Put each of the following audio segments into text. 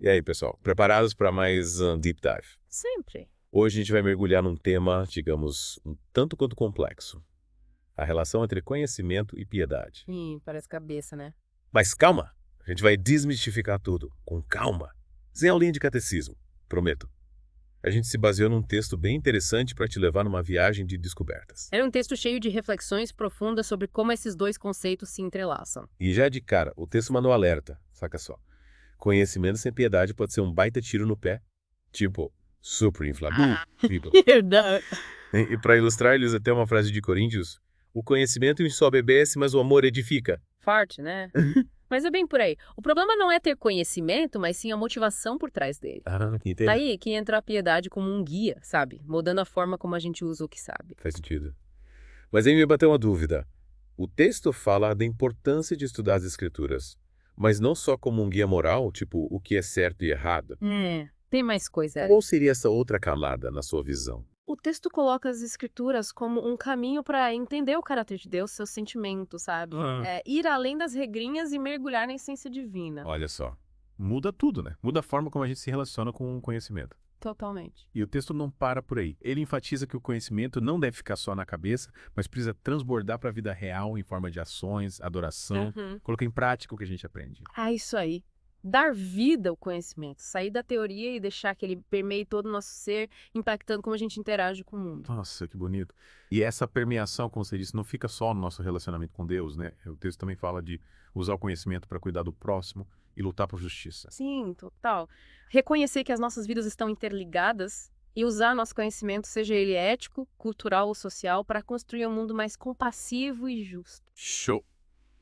E aí, pessoal, preparados para mais Deep Dive? Sempre. Hoje a gente vai mergulhar num tema, digamos, um tanto quanto complexo. A relação entre conhecimento e piedade. Ih, parece cabeça, né? Mas calma, a gente vai desmistificar tudo, com calma. Sem aulinha de catecismo, prometo. A gente se baseou num texto bem interessante para te levar numa viagem de descobertas. Era um texto cheio de reflexões profundas sobre como esses dois conceitos se entrelaçam. E já de cara, o texto mandou alerta, saca só. Conhecimento sem piedade pode ser um baita tiro no pé, tipo, super inflamível. Verdade. E para ilustrar, eles até uma frase de Coríntios: o conhecimento ensoberbece, mas o amor edifica. Forte, né? Mas é bem por aí. O problema não é ter conhecimento, mas sim a motivação por trás dele. Entende? Daí que entra a piedade como um guia, sabe? Mudando a forma como a gente usa o que sabe. Faz sentido. Mas aí me bateu uma dúvida. O texto fala da importância de estudar as escrituras, mas não só como um guia moral, tipo o que é certo e errado. Tem mais coisa. Qual seria essa outra camada na sua visão? O texto coloca as escrituras como um caminho para entender o caráter de Deus, seus sentimentos, sabe? Ir além das regrinhas e mergulhar na essência divina. Olha só, muda tudo, né? Muda a forma como a gente se relaciona com o conhecimento. Totalmente. E o texto não para por aí. Ele enfatiza que o conhecimento não deve ficar só na cabeça, mas precisa transbordar para a vida real em forma de ações, adoração, colocar em prática o que a gente aprende. Ah, isso aí. Dar vida ao conhecimento, sair da teoria e deixar que ele permeie todo o nosso ser, impactando como a gente interage com o mundo. Nossa, que bonito. E essa permeação, como você disse, não fica só no nosso relacionamento com Deus, né? O texto também fala de usar o conhecimento para cuidar do próximo e lutar por justiça. Sim, total. Reconhecer que as nossas vidas estão interligadas e usar nosso conhecimento, seja ele ético, cultural ou social, para construir um mundo mais compassivo e justo. Show!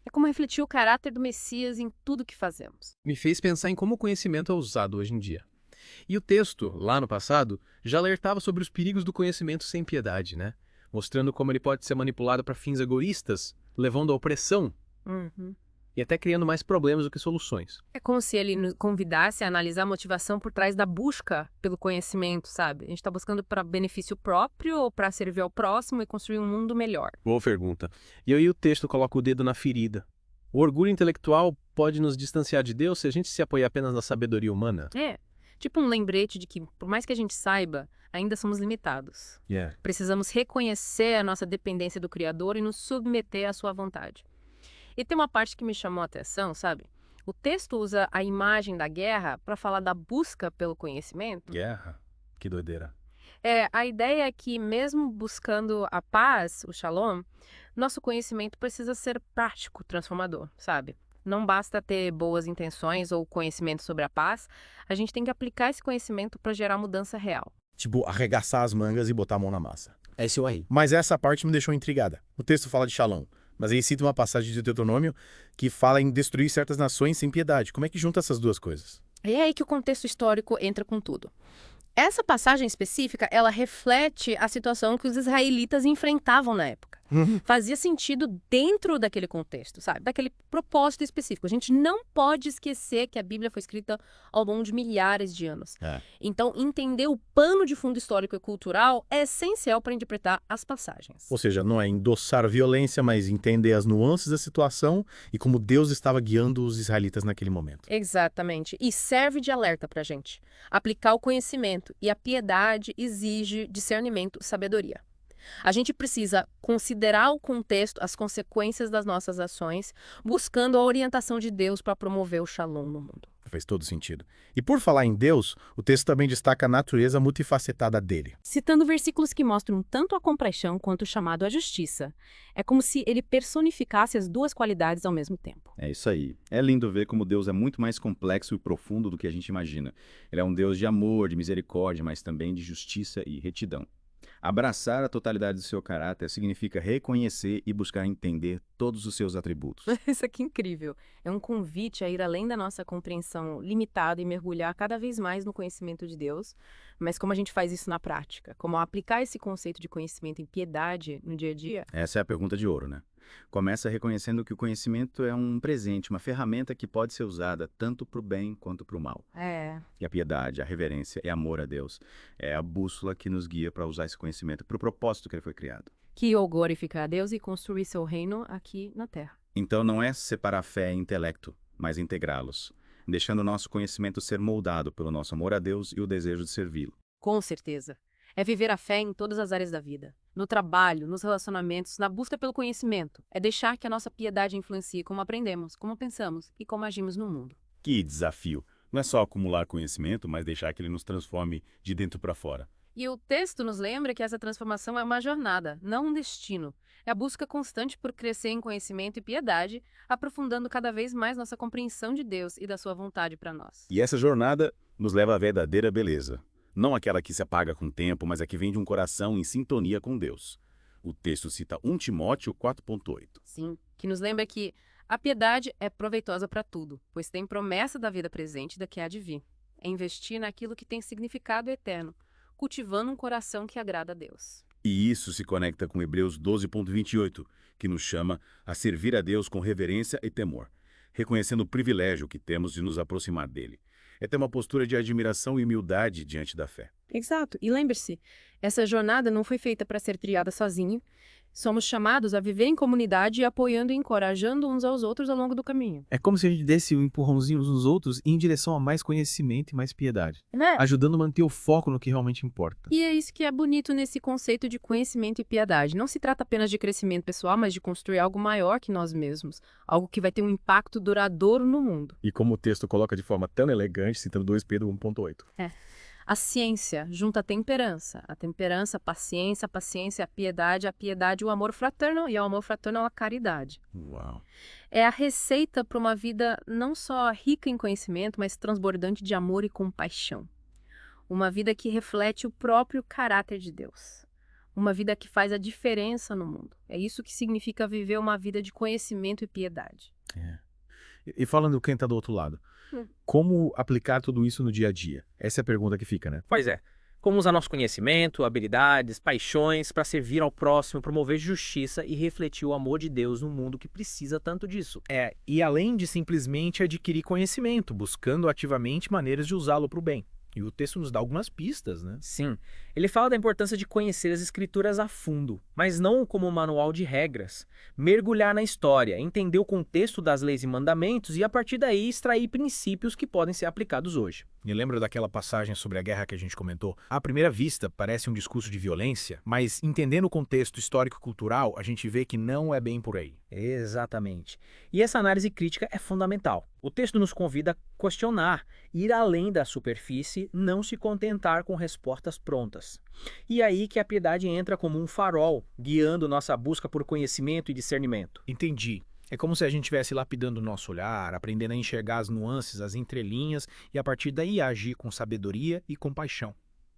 É como refletir o caráter do Messias em tudo que fazemos. Me fez pensar em como o conhecimento é usado hoje em dia. E o texto, lá no passado, já alertava sobre os perigos do conhecimento sem piedade, né? Mostrando como ele pode ser manipulado para fins egoístas, levando à opressão e até criando mais problemas do que soluções. É como se ele nos convidasse a analisar a motivação por trás da busca pelo conhecimento, sabe? A gente está buscando para benefício próprio ou para servir ao próximo e construir um mundo melhor. Boa pergunta. E aí o texto coloca o dedo na ferida. O orgulho intelectual pode nos distanciar de Deus se a gente se apoiar apenas na sabedoria humana? Tipo um lembrete de que, por mais que a gente saiba, ainda somos limitados. Precisamos reconhecer a nossa dependência do Criador e nos submeter à sua vontade. E tem uma parte que me chamou a atenção, sabe? O texto usa a imagem da guerra para falar da busca pelo conhecimento. Guerra? Que doideira. A ideia é que, mesmo buscando a paz, o shalom, nosso conhecimento precisa ser prático, transformador, sabe? Não basta ter boas intenções ou conhecimento sobre a paz, a gente tem que aplicar esse conhecimento para gerar mudança real. Tipo, arregaçar as mangas e botar a mão na massa. É isso aí. Mas essa parte me deixou intrigada. O texto fala de Shalom, mas aí cita uma passagem de Deuteronômio que fala em destruir certas nações sem piedade. Como é que junta essas duas coisas? E é aí que o contexto histórico entra com tudo. Essa passagem específica, ela reflete a situação que os israelitas enfrentavam na época. Fazia sentido dentro daquele contexto, sabe? Daquele propósito específico. A gente não pode esquecer que a Bíblia foi escrita ao longo de milhares de anos. Então, entender o pano de fundo histórico e cultural é essencial para interpretar as passagens. Ou seja, não é endossar a violência, mas entender as nuances da situação e como Deus estava guiando os israelitas naquele momento. Exatamente. E serve de alerta para a gente. Aplicar o conhecimento e a piedade exige discernimento e sabedoria. A gente precisa considerar o contexto, as consequências das nossas ações, buscando a orientação de Deus para promover o shalom no mundo. Faz todo sentido. E por falar em Deus, o texto também destaca a natureza multifacetada dele. Citando versículos que mostram tanto a compaixão quanto o chamado à justiça. É como se ele personificasse as duas qualidades ao mesmo tempo. É isso aí. É lindo ver como Deus é muito mais complexo e profundo do que a gente imagina. Ele é um Deus de amor, de misericórdia, mas também de justiça e retidão. Abraçar a totalidade do seu caráter significa reconhecer e buscar entender todos os seus atributos. Isso aqui é incrível. É um convite a ir além da nossa compreensão limitada e mergulhar cada vez mais no conhecimento de Deus. Mas como a gente faz isso na prática? Como aplicar esse conceito de conhecimento em piedade no dia a dia? Essa é a pergunta de ouro, né? Começa reconhecendo que o conhecimento é um presente, uma ferramenta que pode ser usada tanto para o bem quanto para o mal. E a piedade, a reverência e amor a Deus é a bússola que nos guia para usar esse conhecimento para o propósito que ele foi criado. Que eu glorificar a Deus e construir seu reino aqui na Terra. Então não é separar fé e intelecto, mas integrá-los. deixando o nosso conhecimento ser moldado pelo nosso amor a Deus e o desejo de servi-lo. Com certeza. É viver a fé em todas as áreas da vida. No trabalho, nos relacionamentos, na busca pelo conhecimento. É deixar que a nossa piedade influencie como aprendemos, como pensamos e como agimos no mundo. Que desafio! Não é só acumular conhecimento, mas deixar que ele nos transforme de dentro para fora. E o texto nos lembra que essa transformação é uma jornada, não um destino. É a busca constante por crescer em conhecimento e piedade, aprofundando cada vez mais nossa compreensão de Deus e da sua vontade para nós. E essa jornada nos leva à verdadeira beleza. Não aquela que se apaga com o tempo, mas a que vem de um coração em sintonia com Deus. O texto cita 1 Timóteo 4,8. Sim, que nos lembra que a piedade é proveitosa para tudo, pois tem promessa da vida presente e da que há de vir. É investir naquilo que tem significado eterno, cultivando um coração que agrada a Deus. E isso se conecta com Hebreus 12,28, que nos chama a servir a Deus com reverência e temor, reconhecendo o privilégio que temos de nos aproximar dele. É ter uma postura de admiração e humildade diante da fé. Exato. E lembre-se, essa jornada não foi feita para ser trilhada sozinho. Somos chamados a viver em comunidade, apoiando e encorajando uns aos outros ao longo do caminho. É como se a gente desse um empurrãozinho uns nos outros em direção a mais conhecimento e mais piedade, Né? ajudando a manter o foco no que realmente importa. E é isso que é bonito nesse conceito de conhecimento e piedade. Não se trata apenas de crescimento pessoal, mas de construir algo maior que nós mesmos. Algo que vai ter um impacto duradouro no mundo. E como o texto coloca de forma tão elegante, citando 2 Pedro 1,8. A ciência junta a temperança, a paciência, a piedade, o amor fraterno e o amor fraterno a caridade. Uau! É a receita para uma vida não só rica em conhecimento, mas transbordante de amor e compaixão. Uma vida que reflete o próprio caráter de Deus. Uma vida que faz a diferença no mundo. É isso que significa viver uma vida de conhecimento e piedade. E falando quem está do outro lado, como aplicar tudo isso no dia a dia? Essa é a pergunta que fica, né? Pois é. Como usar nosso conhecimento, habilidades, paixões para servir ao próximo, promover justiça e refletir o amor de Deus no mundo que precisa tanto disso. E além de simplesmente adquirir conhecimento, buscando ativamente maneiras de usá-lo para o bem. E o texto nos dá algumas pistas, né? Sim, ele fala da importância de conhecer as escrituras a fundo, mas não como um manual de regras. Mergulhar na história, entender o contexto das leis e mandamentos e a partir daí extrair princípios que podem ser aplicados hoje. Me lembro daquela passagem sobre a guerra que a gente comentou. À primeira vista, parece um discurso de violência, mas entendendo o contexto histórico-cultural, a gente vê que não é bem por aí. Exatamente. E essa análise crítica é fundamental. O texto nos convida a questionar, ir além da superfície, não se contentar com respostas prontas. E aí que a piedade entra como um farol, guiando nossa busca por conhecimento e discernimento. Entendi. É como se a gente estivesse lapidando o nosso olhar, aprendendo a enxergar as nuances, as entrelinhas e a partir daí agir com sabedoria e compaixão.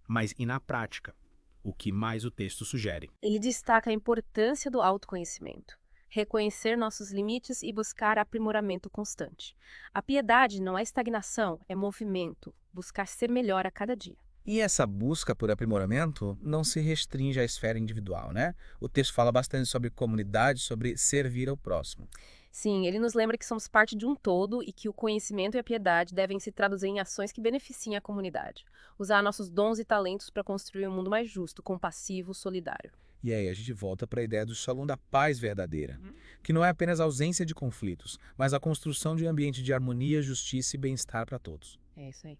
Mas e na prática? O que mais o texto sugere? Ele destaca a importância do autoconhecimento. Reconhecer nossos limites e buscar aprimoramento constante. A piedade não é estagnação, é movimento, buscar ser melhor a cada dia. E essa busca por aprimoramento não se restringe à esfera individual, né? O texto fala bastante sobre comunidade, sobre servir ao próximo. Sim, ele nos lembra que somos parte de um todo e que o conhecimento e a piedade devem se traduzir em ações que beneficiem a comunidade. Usar nossos dons e talentos para construir um mundo mais justo, compassivo, solidário. E aí a gente volta para a ideia do Shalom da paz verdadeira, que não é apenas a ausência de conflitos, mas a construção de um ambiente de harmonia, justiça e bem-estar para todos. É isso aí.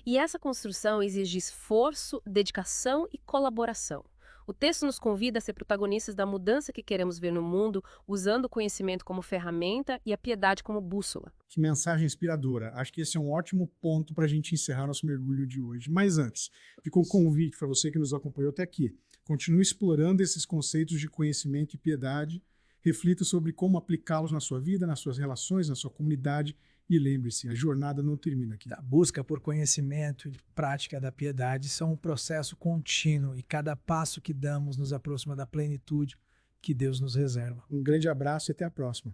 E essa construção exige esforço, dedicação e colaboração. O texto nos convida a ser protagonistas da mudança que queremos ver no mundo, usando o conhecimento como ferramenta e a piedade como bússola. Que mensagem inspiradora. Acho que esse é um ótimo ponto para a gente encerrar nosso mergulho de hoje. Mas antes, fica o convite para você que nos acompanhou até aqui. Continue explorando esses conceitos de conhecimento e piedade, reflita sobre como aplicá-los na sua vida, nas suas relações, na sua comunidade. E lembre-se, a jornada não termina aqui. A busca por conhecimento e prática da piedade são um processo contínuo e cada passo que damos nos aproxima da plenitude que Deus nos reserva. Um grande abraço e até a próxima.